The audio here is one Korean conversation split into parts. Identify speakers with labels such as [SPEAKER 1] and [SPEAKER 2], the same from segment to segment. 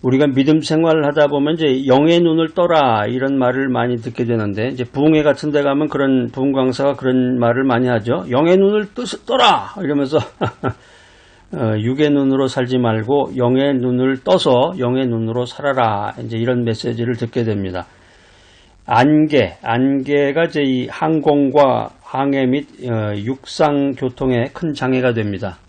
[SPEAKER 1] 우리가 믿음 생활을 하다 보면 이제 영의 눈을 떠라 이런 말을 많이 듣게 되는데, 이제 부흥회 같은 데 가면 그런 부흥 강사가 그런 말을 많이 하죠. 영의 눈을 떠라 이러면서 육의 눈으로 살지 말고 영의 눈을 떠서 영의 눈으로 살아라, 이제 이런 메시지를 듣게 됩니다. 안개가 이제 이 항공과 항해 및 육상 교통에 큰 장애가 됩니다.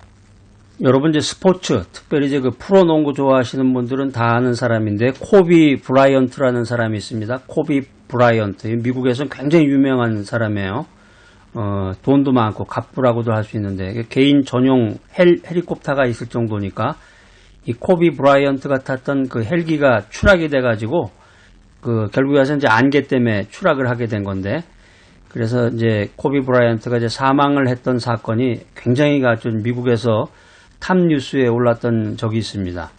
[SPEAKER 1] 여러분 이제 스포츠, 특별히 이제 그 프로농구 좋아하시는 분들은 다 아는 사람인데, 코비 브라이언트라는 사람이 있습니다. 코비 브라이언트. 미국에서는 굉장히 유명한 사람이에요. 돈도 많고 갑부라고도 할 수 있는데, 개인 전용 헬리콥터가 있을 정도니까, 이 코비 브라이언트가 탔던 그 헬기가 추락이 돼가지고, 결국에 와서 이제 안개 때문에 추락을 하게 된 건데, 그래서 이제 코비 브라이언트가 이제 사망을 했던 사건이 굉장히 아주 미국에서 탑 뉴스에 올랐던 적이 있습니다.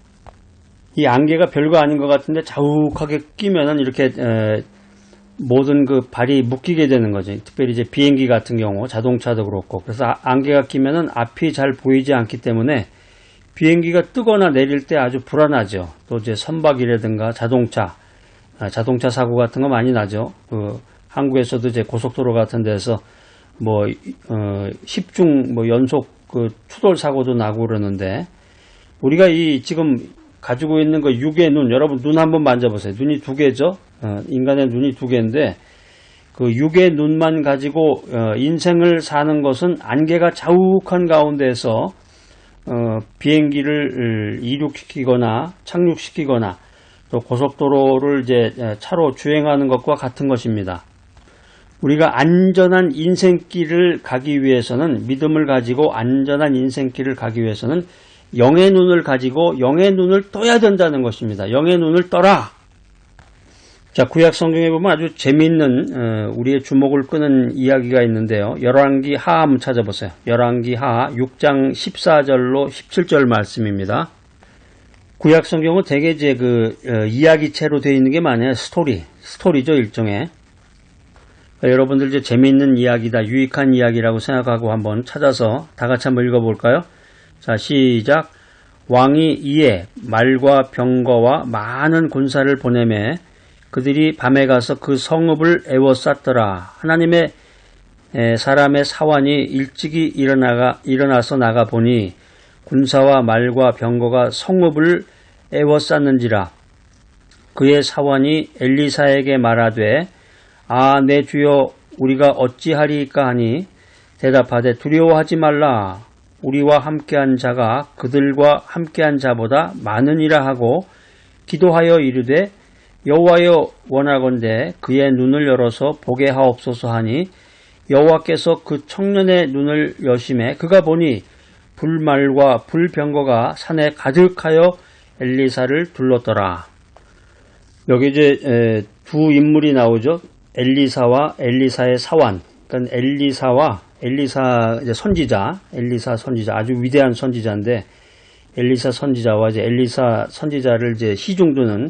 [SPEAKER 1] 이 안개가 별거 아닌 것 같은데 자욱하게 끼면은 이렇게 모든 그 발이 묶이게 되는 거죠. 특별히 이제 비행기 같은 경우, 자동차도 그렇고. 그래서 안개가 끼면은 앞이 잘 보이지 않기 때문에 비행기가 뜨거나 내릴 때 아주 불안하죠. 또 이제 선박이라든가 자동차 사고 같은 거 많이 나죠. 한국에서도 이제 고속도로 같은 데서 10중 연속 추돌 사고도 나고 그러는데, 우리가 지금 가지고 있는 육의 눈, 여러분 눈 한번 만져보세요. 눈이 두 개죠. 인간의 눈이 두 개인데, 그 육의 눈만 가지고 인생을 사는 것은 안개가 자욱한 가운데서 비행기를 이륙시키거나 착륙시키거나 또 고속도로를 이제 차로 주행하는 것과 같은 것입니다. 우리가 안전한 인생길을 가기 위해서는, 믿음을 가지고 안전한 인생길을 가기 위해서는 영의 눈을 가지고 영의 눈을 떠야 된다는 것입니다. 영의 눈을 떠라. 자, 구약 성경에 보면 아주 재미있는 우리의 주목을 끄는 이야기가 있는데요. 열왕기 하하 한번 찾아보세요. 열왕기 하하 6장 14절로 17절 말씀입니다. 구약 성경은 대개 이제 이야기체로 되어 있는 게 많아요. 스토리죠, 일종의. 여러분들 이제 재미있는 이야기다, 유익한 이야기라고 생각하고 한번 찾아서 다 같이 한번 읽어볼까요? 자, 시작. 왕이 이에 말과 병거와 많은 군사를 보내매 그들이 밤에 가서 그 성읍을 에워쌌더라. 하나님의 사람의 사환이 일찍이 일어나서 나가 보니 군사와 말과 병거가 성읍을 에워쌌는지라. 그의 사환이 엘리사에게 말하되, 내 주여, 우리가 어찌하리이까 하니 대답하되, 두려워하지 말라. 우리와 함께한 자가 그들과 함께한 자보다 많으니라 하고 기도하여 이르되, 여호와여, 원하건대 그의 눈을 열어서 보게 하옵소서 하니 여호와께서 그 청년의 눈을 여심해 그가 보니 불말과 불병거가 산에 가득하여 엘리사를 둘렀더라. 여기 이제 두 인물이 나오죠. 엘리사와 엘리사의 사환. 그러니까 엘리사 이제 선지자, 아주 위대한 선지자인데, 엘리사 선지자와 이제 엘리사 선지자를 이제 시중두는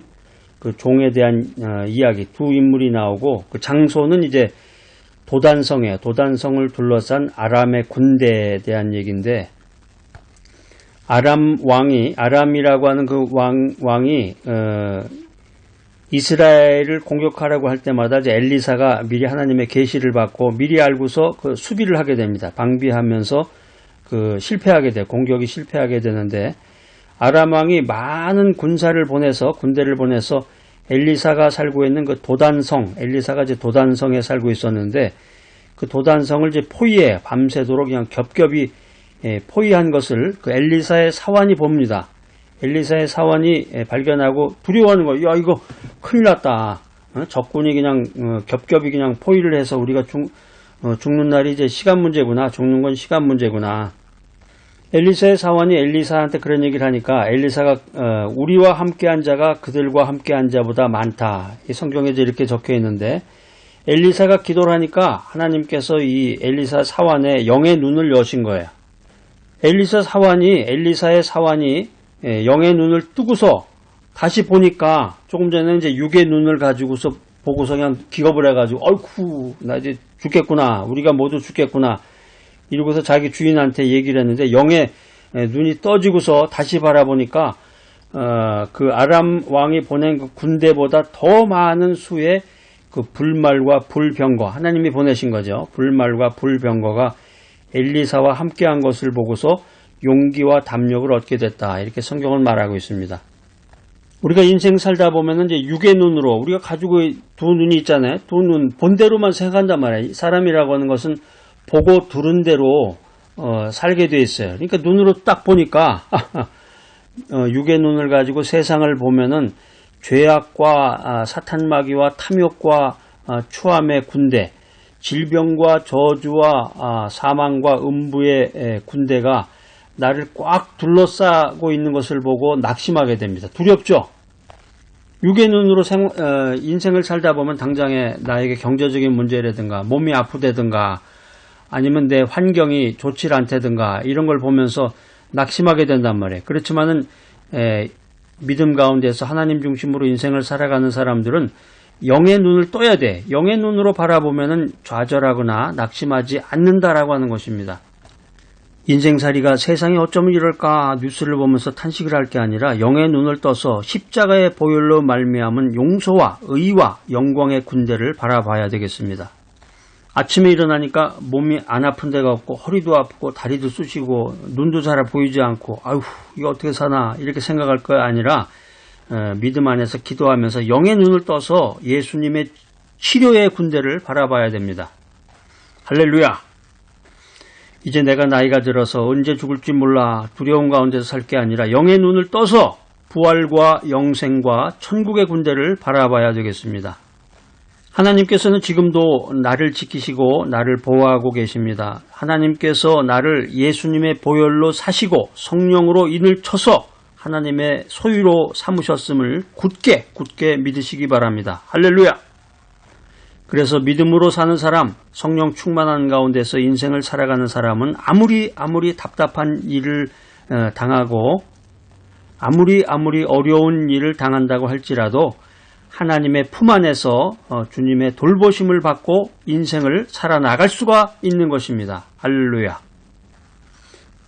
[SPEAKER 1] 그 종에 대한 이야기, 두 인물이 나오고, 그 장소는 이제 도단성이에요. 도단성을 둘러싼 아람의 군대에 대한 얘기인데, 아람이라고 하는 그 왕이 이스라엘을 공격하려고 할 때마다 이제 엘리사가 미리 하나님의 계시를 받고 미리 알고서 그 수비를 하게 됩니다. 방비하면서 공격이 실패하게 되는데, 아람 왕이 많은 군대를 보내서 엘리사가 살고 있는 그 엘리사가 이제 도단성에 살고 있었는데, 그 도단성을 이제 밤새도록 그냥 겹겹이 포위한 것을 그 엘리사의 사환이 봅니다. 엘리사의 사환이 발견하고 두려워하는 거예요. 야, 이거 큰일 났다. 적군이 그냥 겹겹이 그냥 포위를 해서 우리가 죽는 날이 이제 시간 문제구나. 죽는 건 시간 문제구나. 엘리사의 사환이 엘리사한테 그런 얘기를 하니까 엘리사가 우리와 함께한 자가 그들과 함께한 자보다 많다. 이 성경에 이렇게 적혀 있는데, 엘리사가 기도를 하니까 하나님께서 이 엘리사 사환의 영의 눈을 여신 거예요. 엘리사의 사환이 영의 눈을 뜨고서 다시 보니까 조금 전에 이제 육의 눈을 가지고서 보고서 그냥 기겁을 해가지고, 어이쿠, 나 이제 죽겠구나. 우리가 모두 죽겠구나. 이러고서 자기 주인한테 얘기를 했는데, 영의 눈이 떠지고서 다시 바라보니까 그 아람 왕이 보낸 그 군대보다 더 많은 수의 그 불말과 불병거, 하나님이 보내신 거죠. 불말과 불병거가 엘리사와 함께한 것을 보고서 용기와 담력을 얻게 됐다. 이렇게 성경은 말하고 있습니다. 우리가 인생 살다 보면은 이제 육의 눈으로 우리가 가지고 두 눈이 있잖아요. 두 눈 본대로만 생각한단 말이에요. 사람이라고 하는 것은 보고 들은 대로 살게 돼 있어요. 그러니까 눈으로 딱 보니까 육의 눈을 가지고 세상을 보면은 죄악과 사탄마귀와 탐욕과 추함의 군대, 질병과 저주와 사망과 음부의 군대가 나를 꽉 둘러싸고 있는 것을 보고 낙심하게 됩니다. 두렵죠? 육의 눈으로 인생을 살다 보면 당장에 나에게 경제적인 문제라든가 몸이 아프다든가 아니면 내 환경이 좋지 않다든가 이런 걸 보면서 낙심하게 된단 말이에요. 그렇지만은 믿음 가운데서 하나님 중심으로 인생을 살아가는 사람들은 영의 눈을 떠야 돼. 영의 눈으로 바라보면은 좌절하거나 낙심하지 않는다라고 하는 것입니다. 인생살이가 세상이 어쩌면 이럴까 뉴스를 보면서 탄식을 할 게 아니라 영의 눈을 떠서 십자가의 보혈로 말미암은 용서와 의와 영광의 군대를 바라봐야 되겠습니다. 아침에 일어나니까 몸이 안 아픈 데가 없고 허리도 아프고 다리도 쑤시고 눈도 잘 보이지 않고 아휴 이거 어떻게 사나 이렇게 생각할 거 아니라 믿음 안에서 기도하면서 영의 눈을 떠서 예수님의 치료의 군대를 바라봐야 됩니다. 할렐루야. 이제 내가 나이가 들어서 언제 죽을지 몰라 두려움 가운데서 살 게 아니라 영의 눈을 떠서 부활과 영생과 천국의 군대를 바라봐야 되겠습니다. 하나님께서는 지금도 나를 지키시고 나를 보호하고 계십니다. 하나님께서 나를 예수님의 보혈로 사시고 성령으로 인을 쳐서 하나님의 소유로 삼으셨음을 굳게 믿으시기 바랍니다. 할렐루야! 그래서 믿음으로 사는 사람, 성령 충만한 가운데서 인생을 살아가는 사람은 아무리 답답한 일을 당하고 아무리 어려운 일을 당한다고 할지라도 하나님의 품 안에서 주님의 돌보심을 받고 인생을 살아나갈 수가 있는 것입니다. 할렐루야.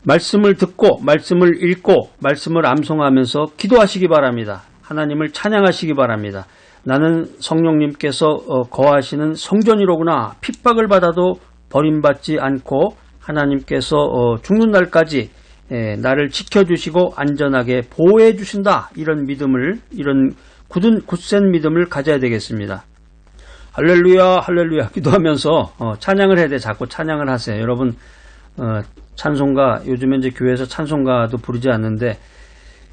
[SPEAKER 1] 말씀을 듣고 말씀을 읽고 말씀을 암송하면서 기도하시기 바랍니다. 하나님을 찬양하시기 바랍니다. 나는 성령님께서 거하시는 성전이로구나. 핍박을 받아도 버림받지 않고 하나님께서 죽는 날까지 나를 지켜주시고 안전하게 보호해 주신다. 이런 믿음을 이런 굳센 믿음을 가져야 되겠습니다. 할렐루야 할렐루야 기도하면서 찬양을 해야 돼. 자꾸 찬양을 하세요. 여러분 찬송가 요즘에 이제 교회에서 찬송가도 부르지 않는데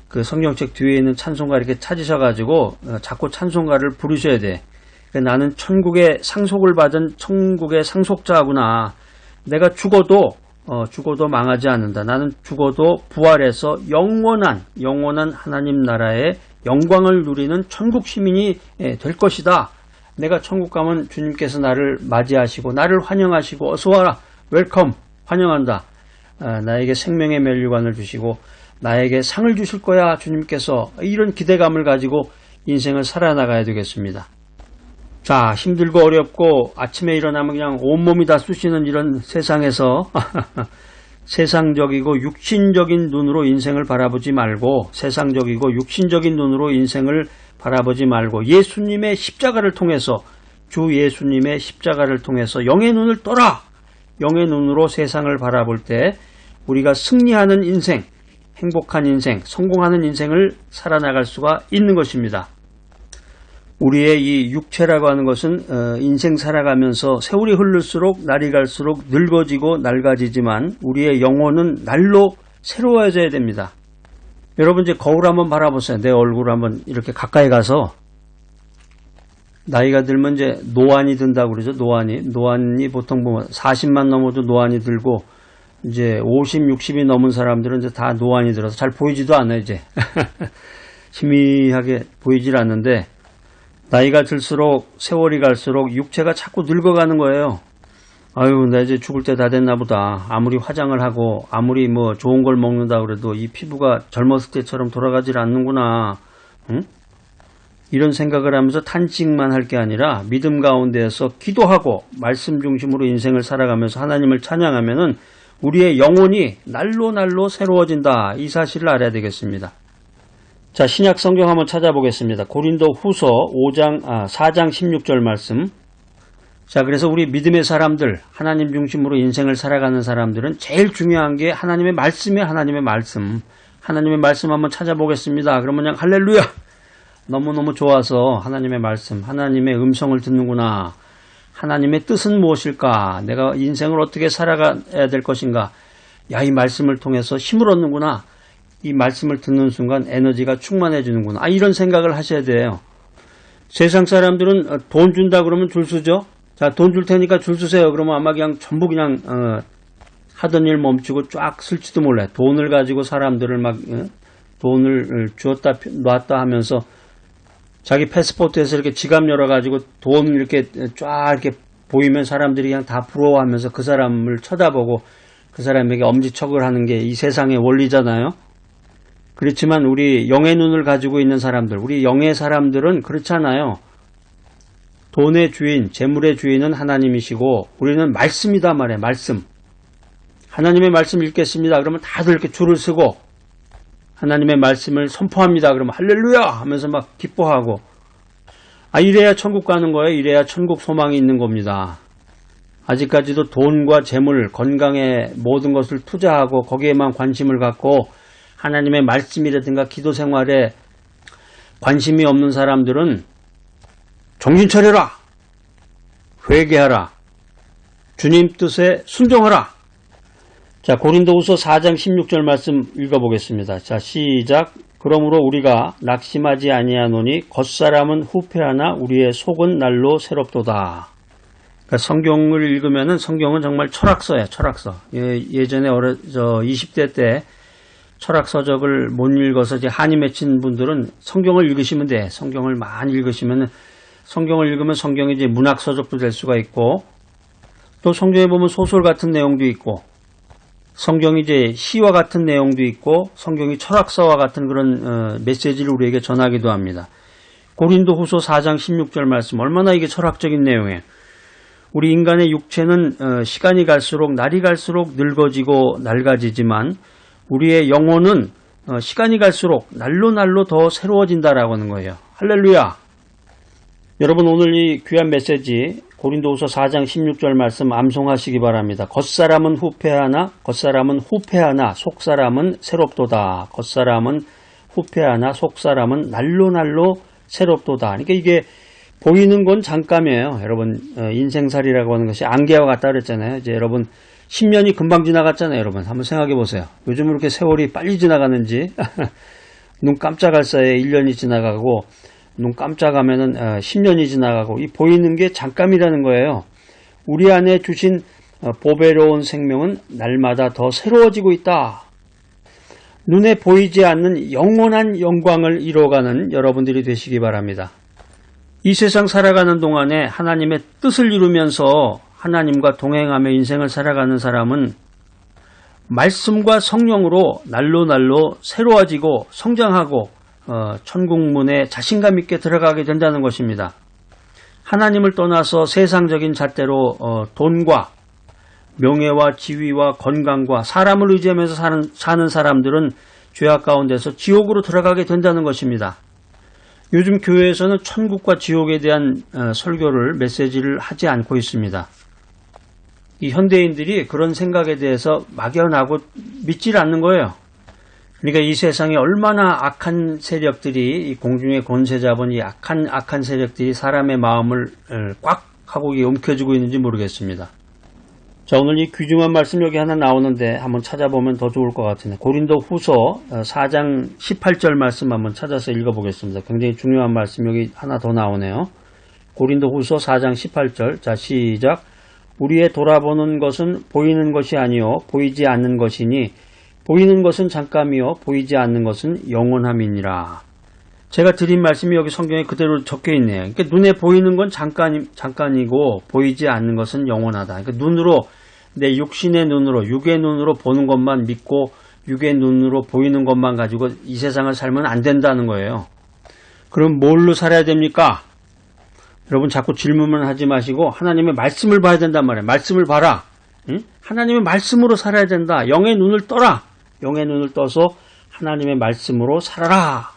[SPEAKER 1] 그 성경책 뒤에 있는 찬송가 이렇게 찾으셔가지고 자꾸 찬송가를 부르셔야 돼. 나는 천국의 상속을 받은 천국의 상속자구나. 내가 죽어도 망하지 않는다. 나는 죽어도 부활해서 영원한 하나님 나라의 영광을 누리는 천국 시민이 될 것이다. 내가 천국 가면 주님께서 나를 맞이하시고 나를 환영하시고 어서와라 웰컴 환영한다. 나에게 생명의 면류관을 주시고 나에게 상을 주실 거야 주님께서. 이런 기대감을 가지고 인생을 살아나가야 되겠습니다. 자, 힘들고 어렵고 아침에 일어나면 그냥 온몸이 다 쑤시는 이런 세상에서 세상적이고 육신적인 눈으로 인생을 바라보지 말고 세상적이고 육신적인 눈으로 인생을 바라보지 말고 예수님의 십자가를 통해서 주 예수님의 십자가를 통해서 영의 눈을 떠라. 영의 눈으로 세상을 바라볼 때 우리가 승리하는 인생, 행복한 인생, 성공하는 인생을 살아나갈 수가 있는 것입니다. 우리의 이 육체라고 하는 것은 인생 살아가면서 세월이 흐를수록 날이 갈수록 늙어지고 낡아지지만 우리의 영혼은 날로 새로워져야 됩니다. 여러분 이제 거울 한번 바라보세요. 내 얼굴 한번 이렇게 가까이 가서 나이가 들면 이제 노안이 든다고 그러죠. 노안이 보통 보면 40만 넘어도 노안이 들고 이제 50, 60이 넘은 사람들은 이제 다 노안이 들어서 잘 보이지도 않아요, 이제. 희미하게 보이질 않는데 나이가 들수록 세월이 갈수록 육체가 자꾸 늙어가는 거예요. 아유, 나 이제 죽을 때 다 됐나 보다. 아무리 화장을 하고 아무리 뭐 좋은 걸 먹는다 그래도 이 피부가 젊었을 때처럼 돌아가질 않는구나. 응? 이런 생각을 하면서 탄식만 할 게 아니라 믿음 가운데에서 기도하고 말씀 중심으로 인생을 살아가면서 하나님을 찬양하면은 우리의 영혼이 날로 새로워진다. 이 사실을 알아야 되겠습니다. 자, 신약 성경 한번 찾아보겠습니다. 고린도 후서 4장 16절 말씀. 자, 그래서 우리 믿음의 사람들, 하나님 중심으로 인생을 살아가는 사람들은 제일 중요한 게 하나님의 말씀이에요. 하나님의 말씀. 하나님의 말씀 한번 찾아보겠습니다. 그러면 그냥 할렐루야! 너무너무 좋아서 하나님의 말씀, 하나님의 음성을 듣는구나. 하나님의 뜻은 무엇일까? 내가 인생을 어떻게 살아가야 될 것인가? 야, 이 말씀을 통해서 힘을 얻는구나. 이 말씀을 듣는 순간 에너지가 충만해지는구나. 이런 생각을 하셔야 돼요. 세상 사람들은 돈 준다 그러면 줄 서죠. 자, 돈 줄 테니까 줄 서세요. 그러면 아마 그냥 전부 그냥 하던 일 멈추고 쫙 쓸지도 몰라요. 돈을 가지고 사람들을 막 돈을 주었다 놨다 하면서 자기 패스포트에서 이렇게 지갑 열어가지고 돈 이렇게 쫙 이렇게 보이면 사람들이 그냥 다 부러워하면서 그 사람을 쳐다보고 그 사람에게 엄지척을 하는 게 이 세상의 원리잖아요. 그렇지만 우리 영의 눈을 가지고 있는 사람들, 우리 영의 사람들은 그렇잖아요. 돈의 주인, 재물의 주인은 하나님이시고 우리는 말씀이다 말이에요. 말씀. 하나님의 말씀 읽겠습니다. 그러면 다들 이렇게 줄을 서고 하나님의 말씀을 선포합니다. 그러면 할렐루야 하면서 막 기뻐하고 이래야 천국 가는 거예요. 이래야 천국 소망이 있는 겁니다. 아직까지도 돈과 재물, 건강에 모든 것을 투자하고 거기에만 관심을 갖고 하나님의 말씀이라든가 기도 생활에 관심이 없는 사람들은 정신 차려라! 회개하라! 주님 뜻에 순종하라! 자, 고린도후서 4장 16절 말씀 읽어보겠습니다. 자, 시작. 그러므로 우리가 낙심하지 아니하노니 겉사람은 후패하나 우리의 속은 날로 새롭도다. 그러니까 성경을 읽으면은 성경은 정말 철학서예요. 철학서. 예전에 20대 때 철학 서적을 못 읽어서 이제 한이 맺힌 분들은 성경을 읽으시면 돼. 성경을 많이 읽으시면은 성경을 읽으면 성경이 이제 문학 서적도 될 수가 있고 또 성경에 보면 소설 같은 내용도 있고 성경이 이제 시와 같은 내용도 있고 성경이 철학서와 같은 그런 메시지를 우리에게 전하기도 합니다. 고린도후서 4장 16절 말씀 얼마나 이게 철학적인 내용이에요. 우리 인간의 육체는 시간이 갈수록 날이 갈수록 늙어지고 낡아지지만 우리의 영혼은 시간이 갈수록 날로 더 새로워진다라고 하는 거예요. 할렐루야! 여러분 오늘 이 귀한 메시지 고린도후서 4장 16절 말씀 암송하시기 바랍니다. 겉사람은 후패하나 속사람은 새롭도다. 겉사람은 후패하나 속사람은 날로 새롭도다. 그러니까 이게 보이는 건 잠깐이에요. 여러분 인생살이라고 하는 것이 안개와 같다 그랬잖아요. 이제 여러분 10년이 금방 지나갔잖아요. 여러분 한번 생각해 보세요. 요즘 이렇게 세월이 빨리 지나가는지 눈 깜짝할 사이에 1년이 지나가고 눈 깜짝하면은 10년이 지나가고 이 보이는 게 잠깐이라는 거예요. 우리 안에 주신 보배로운 생명은 날마다 더 새로워지고 있다. 눈에 보이지 않는 영원한 영광을 이뤄가는 여러분들이 되시기 바랍니다. 이 세상 살아가는 동안에 하나님의 뜻을 이루면서 하나님과 동행하며 인생을 살아가는 사람은 말씀과 성령으로 날로 새로워지고 성장하고 천국문에 자신감 있게 들어가게 된다는 것입니다. 하나님을 떠나서 세상적인 잣대로 돈과 명예와 지위와 건강과 사람을 의지하면서 사는 사람들은 죄악 가운데서 지옥으로 들어가게 된다는 것입니다. 요즘 교회에서는 천국과 지옥에 대한 설교를 메시지를 하지 않고 있습니다. 이 현대인들이 그런 생각에 대해서 막연하고 믿질 않는 거예요. 그러니까 이 세상에 얼마나 악한 세력들이 이 공중의 권세 잡은 이 악한 세력들이 사람의 마음을 꽉 하고 움켜쥐고 있는지 모르겠습니다. 자, 오늘 이 귀중한 말씀 여기 하나 나오는데 한번 찾아보면 더 좋을 것 같은데 고린도 후서 4장 18절 말씀 한번 찾아서 읽어보겠습니다. 굉장히 중요한 말씀 여기 하나 더 나오네요. 고린도 후서 4장 18절. 자, 시작. 우리의 돌아보는 것은 보이는 것이 아니요 보이지 않는 것이니 보이는 것은 잠깐이요 보이지 않는 것은 영원함이니라. 제가 드린 말씀이 여기 성경에 그대로 적혀 있네요. 그러니까 눈에 보이는 건 잠깐이고 보이지 않는 것은 영원하다. 그러니까 눈으로 내 육신의 눈으로 육의 눈으로 보는 것만 믿고 육의 눈으로 보이는 것만 가지고 이 세상을 살면 안 된다는 거예요. 그럼 뭘로 살아야 됩니까? 여러분 자꾸 질문만 하지 마시고 하나님의 말씀을 봐야 된단 말이에요. 말씀을 봐라. 응? 하나님의 말씀으로 살아야 된다. 영의 눈을 떠라. 영의 눈을 떠서 하나님의 말씀으로 살아라.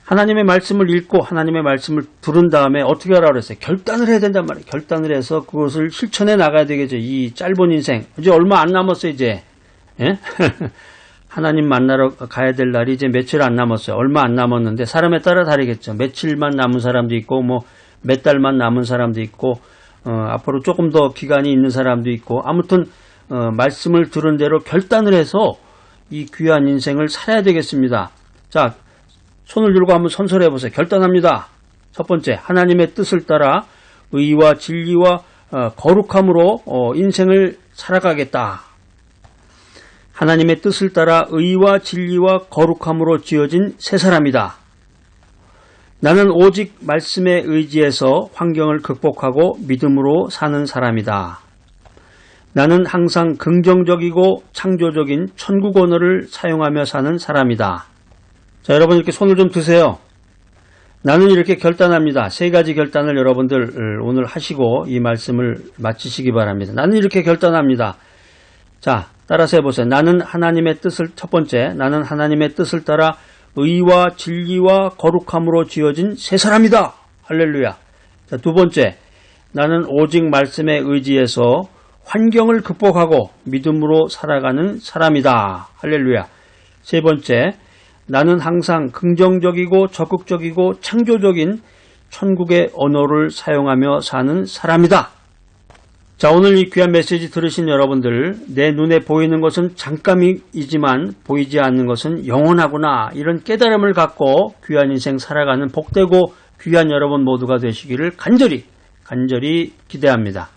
[SPEAKER 1] 하나님의 말씀을 읽고 하나님의 말씀을 들은 다음에 어떻게 하라고 그랬어요? 결단을 해야 된단 말이에요. 결단을 해서 그것을 실천해 나가야 되겠죠. 이 짧은 인생. 이제 얼마 안 남았어요, 이제. 예? 하나님 만나러 가야 될 날이 이제 며칠 안 남았어요. 얼마 안 남았는데 사람에 따라 다르겠죠. 며칠만 남은 사람도 있고 뭐 몇 달만 남은 사람도 있고 앞으로 조금 더 기간이 있는 사람도 있고 아무튼 말씀을 들은 대로 결단을 해서 이 귀한 인생을 살아야 되겠습니다. 자, 손을 들고 한번 선서해 보세요. 결단합니다. 첫 번째, 하나님의 뜻을 따라 의와 진리와 거룩함으로 인생을 살아가겠다. 하나님의 뜻을 따라 의와 진리와 거룩함으로 지어진 새 사람이다. 나는 오직 말씀에 의지해서 환경을 극복하고 믿음으로 사는 사람이다. 나는 항상 긍정적이고 창조적인 천국 언어를 사용하며 사는 사람이다. 자, 여러분 이렇게 손을 좀 드세요. 나는 이렇게 결단합니다. 세 가지 결단을 여러분들 오늘 하시고 이 말씀을 마치시기 바랍니다. 나는 이렇게 결단합니다. 자, 따라서 해보세요. 나는 하나님의 뜻을, 첫 번째, 나는 하나님의 뜻을 따라 의와 진리와 거룩함으로 지어진 새 사람이다. 할렐루야. 자, 두 번째, 나는 오직 말씀에 의지해서 환경을 극복하고 믿음으로 살아가는 사람이다. 할렐루야. 세 번째, 나는 항상 긍정적이고 적극적이고 창조적인 천국의 언어를 사용하며 사는 사람이다. 자, 오늘 이 귀한 메시지 들으신 여러분들, 내 눈에 보이는 것은 잠깐이지만 보이지 않는 것은 영원하구나. 이런 깨달음을 갖고 귀한 인생 살아가는 복되고 귀한 여러분 모두가 되시기를 간절히 기대합니다.